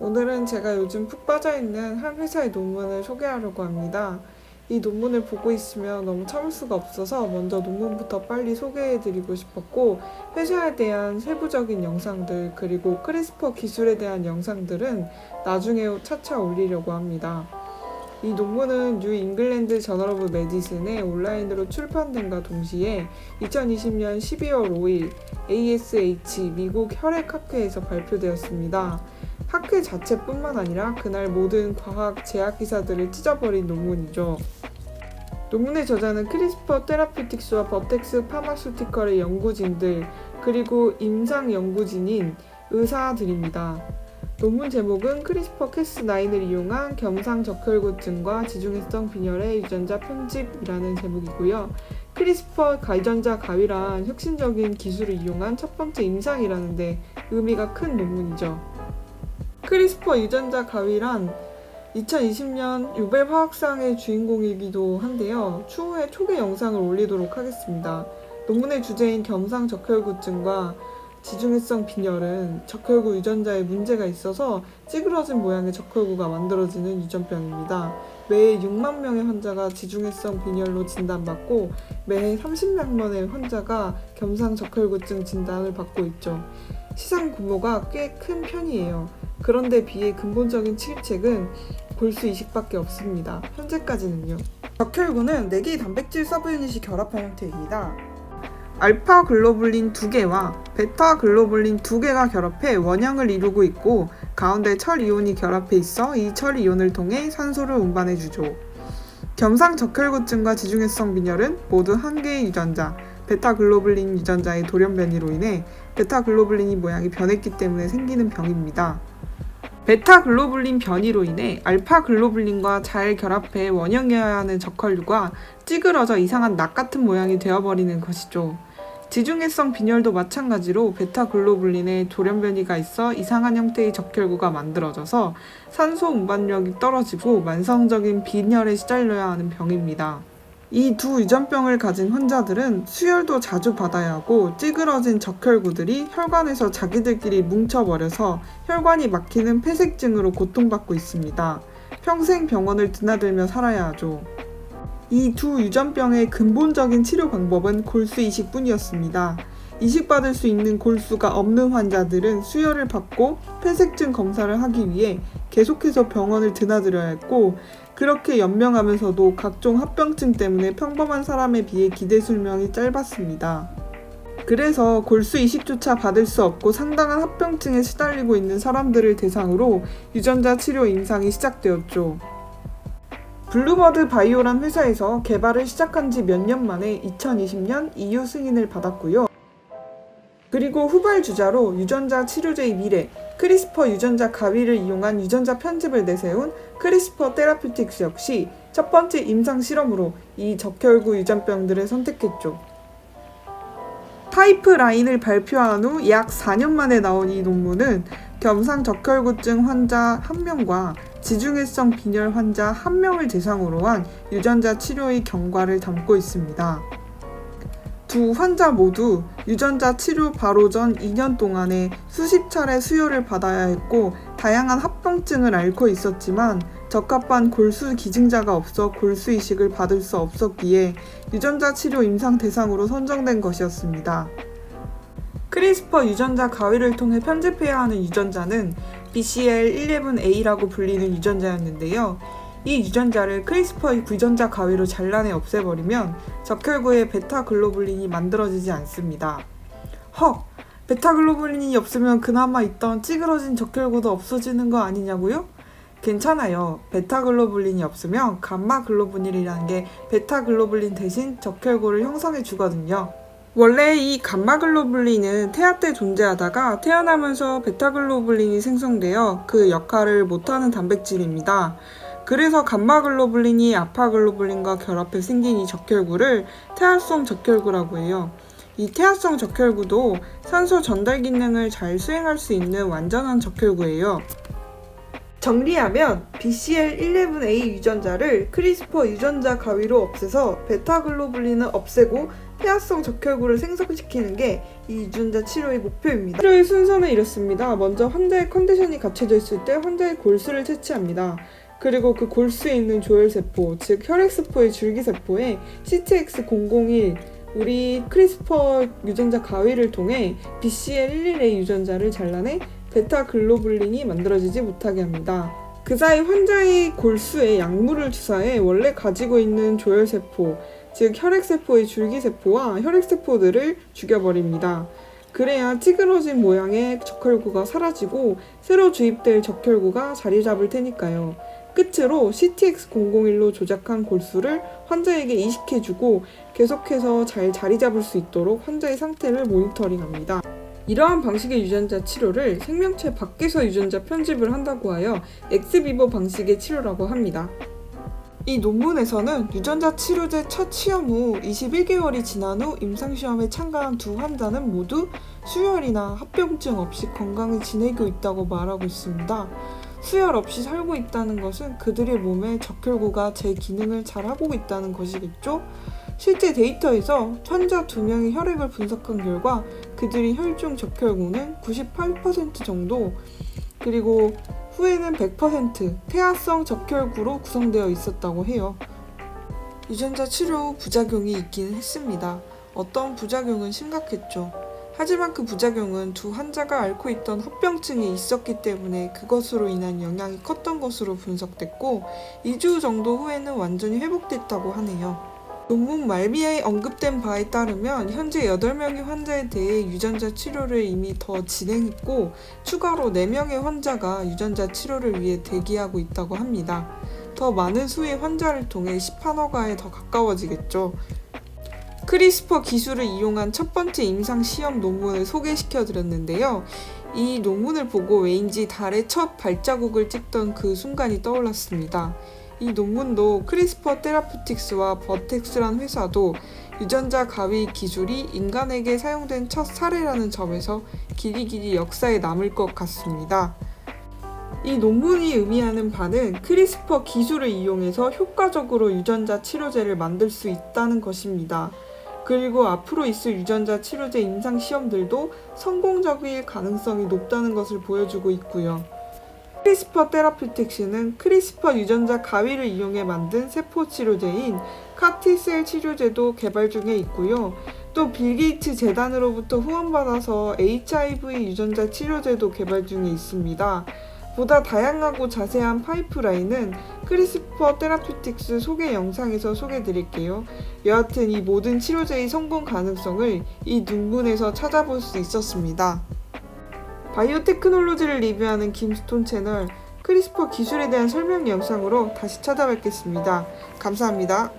오늘은 제가 요즘 푹 빠져있는 한 회사의 논문을 소개하려고 합니다. 이 논문을 보고 있으면 너무 참을 수가 없어서 먼저 논문부터 빨리 소개해드리고 싶었고, 회사에 대한 세부적인 영상들 그리고 크리스퍼 기술에 대한 영상들은 나중에 차차 올리려고 합니다. 이 논문은 뉴 잉글랜드 저널 오브 메디슨에 온라인으로 출판된과 동시에 2020년 12월 5일 ASH 미국 혈액학회에서 발표되었습니다. 학회 자체뿐만 아니라 그날 모든 과학 제약 기사들을 찢어버린 논문이죠. 논문의 저자는 크리스퍼 테라퓨틱스와 버텍스 파마슈티컬의 연구진들 그리고 임상 연구진인 의사들입니다. 논문 제목은 크리스퍼 캐스9을 이용한 겸상 적혈구증과 지중해성 빈혈의 유전자 편집이라는 제목이고요. 크리스퍼 유전자 가위란 혁신적인 기술을 이용한 첫 번째 임상이라는데 의미가 큰 논문이죠. 크리스퍼 유전자 가위란 2020년 요벨 화학상의 주인공이기도 한데요. 추후에 초기 영상을 올리도록 하겠습니다. 논문의 주제인 겸상 적혈구증과 지중해성 빈혈은 적혈구 유전자에 문제가 있어서 찌그러진 모양의 적혈구가 만들어지는 유전병입니다. 매해 6만 명의 환자가 지중해성 빈혈로 진단받고 매해 30만 명의 환자가 겸상 적혈구증 진단을 받고 있죠. 시장 규모가 꽤 큰 편이에요. 그런데 비해 근본적인 치료책은 골수 이식밖에 없습니다. 현재까지는요. 적혈구는 4개의 단백질 서브유닛이 결합한 형태입니다. 알파 글로불린 2개와 베타 글로불린 2개가 결합해 원형을 이루고 있고 가운데 철 이온이 결합해 있어 이 철 이온을 통해 산소를 운반해주죠. 겸상 적혈구증과 지중해성 빈혈은 모두 한 개의 유전자, 베타 글로불린 유전자의 돌연 변이로 인해 베타 글로불린이 모양이 변했기 때문에 생기는 병입니다. 베타 글로불린 변이로 인해 알파 글로불린과 잘 결합해 원형이어야 하는 적혈류가 찌그러져 이상한 낫 같은 모양이 되어버리는 것이죠. 지중해성 빈혈도 마찬가지로 베타 글로불린에 돌연 변이가 있어 이상한 형태의 적혈구가 만들어져서 산소 운반력이 떨어지고 만성적인 빈혈에 시달려야 하는 병입니다. 이 두 유전병을 가진 환자들은 수혈도 자주 받아야 하고 찌그러진 적혈구들이 혈관에서 자기들끼리 뭉쳐버려서 혈관이 막히는 폐색증으로 고통받고 있습니다. 평생 병원을 드나들며 살아야 하죠. 이 두 유전병의 근본적인 치료 방법은 골수 이식뿐이었습니다. 이식받을 수 있는 골수가 없는 환자들은 수혈을 받고 폐색증 검사를 하기 위해 계속해서 병원을 드나들어야 했고, 그렇게 연명하면서도 각종 합병증 때문에 평범한 사람에 비해 기대 수명이 짧았습니다. 그래서 골수 이식조차 받을 수 없고 상당한 합병증에 시달리고 있는 사람들을 대상으로 유전자 치료 임상이 시작되었죠. 블루버드 바이오란 회사에서 개발을 시작한 지 몇 년 만에 2020년 EU 승인을 받았고요. 그리고 후발주자로 유전자 치료제의 미래, 크리스퍼 유전자 가위를 이용한 유전자 편집을 내세운 크리스퍼 테라퓨틱스 역시 첫 번째 임상 실험으로 이 적혈구 유전병들을 선택했죠. 파이프라인을 발표한 후 약 4년 만에 나온 이 논문은 겸상 적혈구증 환자 1명과 지중해성 빈혈 환자 1명을 대상으로 한 유전자 치료의 경과를 담고 있습니다. 두 환자 모두 유전자 치료 바로 전 2년 동안에 수십 차례 수혈을 받아야 했고 다양한 합병증을 앓고 있었지만 적합한 골수 기증자가 없어 골수 이식을 받을 수 없었기에 유전자 치료 임상 대상으로 선정된 것이었습니다. 크리스퍼 유전자 가위를 통해 편집해야 하는 유전자는 BCL11A라고 불리는 유전자였는데요. 이 유전자를 크리스퍼 유전자 가위로 잘라내 없애버리면 적혈구에 베타 글로불린이 만들어지지 않습니다. 헉! 베타 글로불린이 없으면 그나마 있던 찌그러진 적혈구도 없어지는 거 아니냐고요? 괜찮아요. 베타 글로불린이 없으면 감마 글로불린이라는 게 베타 글로불린 대신 적혈구를 형성해 주거든요. 원래 이 감마 글로불린은 태아 때 존재하다가 태어나면서 베타 글로불린이 생성되어 그 역할을 못하는 단백질입니다. 그래서 감마글로불린이 아파글로불린과 결합해 생긴 이 적혈구를 태아성 적혈구라고 해요. 이 태아성 적혈구도 산소 전달 기능을 잘 수행할 수 있는 완전한 적혈구예요. 정리하면 BCL11A 유전자를 크리스퍼 유전자 가위로 없애서 베타글로불린을 없애고 태아성 적혈구를 생성시키는 게 이 유전자 치료의 목표입니다. 치료의 순서는 이렇습니다. 먼저 환자의 컨디션이 갖춰져 있을 때 환자의 골수를 채취합니다. 그리고 그 골수에 있는 조혈세포, 즉 혈액세포의 줄기세포에 CTX001 우리 크리스퍼 유전자 가위를 통해 BCL11A 유전자를 잘라내 베타글로불린이 만들어지지 못하게 합니다. 그 사이 환자의 골수에 약물을 주사해 원래 가지고 있는 조혈세포, 즉 혈액세포의 줄기세포와 혈액세포들을 죽여버립니다. 그래야 찌그러진 모양의 적혈구가 사라지고 새로 주입될 적혈구가 자리 잡을 테니까요. 끝으로 CTX001로 조작한 골수를 환자에게 이식해주고 계속해서 잘 자리 잡을 수 있도록 환자의 상태를 모니터링합니다. 이러한 방식의 유전자 치료를 생명체 밖에서 유전자 편집을 한다고 하여 엑스비버 방식의 치료라고 합니다. 이 논문에서는 유전자 치료제 첫 시험 후 21개월이 지난 후 임상시험에 참가한 두 환자는 모두 수혈이나 합병증 없이 건강히 지내고 있다고 말하고 있습니다. 수혈 없이 살고 있다는 것은 그들의 몸에 적혈구가 제 기능을 잘 하고 있다는 것이겠죠? 실제 데이터에서 환자 2명의 혈액을 분석한 결과 그들의 혈중 적혈구는 98% 정도, 그리고 후에는 100% 태아성 적혈구로 구성되어 있었다고 해요. 유전자 치료 후 부작용이 있기는 했습니다. 어떤 부작용은 심각했죠. 하지만 그 부작용은 두 환자가 앓고 있던 합병증이 있었기 때문에 그것으로 인한 영향이 컸던 것으로 분석됐고 2주 정도 후에는 완전히 회복됐다고 하네요. 논문 말미에 언급된 바에 따르면 현재 8명의 환자에 대해 유전자 치료를 이미 더 진행했고 추가로 4명의 환자가 유전자 치료를 위해 대기하고 있다고 합니다. 더 많은 수의 환자를 통해 시판허가에 더 가까워지겠죠. 크리스퍼 기술을 이용한 첫 번째 임상 시험 논문을 소개시켜드렸는데요. 이 논문을 보고 왠지 달의 첫 발자국을 찍던 그 순간이 떠올랐습니다. 이 논문도 크리스퍼 테라퓨틱스와 버텍스란 회사도 유전자 가위 기술이 인간에게 사용된 첫 사례라는 점에서 길이 역사에 남을 것 같습니다. 이 논문이 의미하는 바는 크리스퍼 기술을 이용해서 효과적으로 유전자 치료제를 만들 수 있다는 것입니다. 그리고 앞으로 있을 유전자 치료제 임상 시험들도 성공적일 가능성이 높다는 것을 보여주고 있고요. 크리스퍼 테라퓨틱스는 크리스퍼 유전자 가위를 이용해 만든 세포 치료제인 카티셀 치료제도 개발 중에 있고요. 또 빌 게이츠 재단으로부터 후원받아서 HIV 유전자 치료제도 개발 중에 있습니다. 보다 다양하고 자세한 파이프라인은 크리스퍼 테라퓨틱스 소개 영상에서 소개드릴게요. 여하튼 이 모든 치료제의 성공 가능성을 이 논문에서 찾아볼 수 있었습니다. 바이오테크놀로지를 리뷰하는 김스톤 채널 크리스퍼 기술에 대한 설명 영상으로 다시 찾아뵙겠습니다. 감사합니다.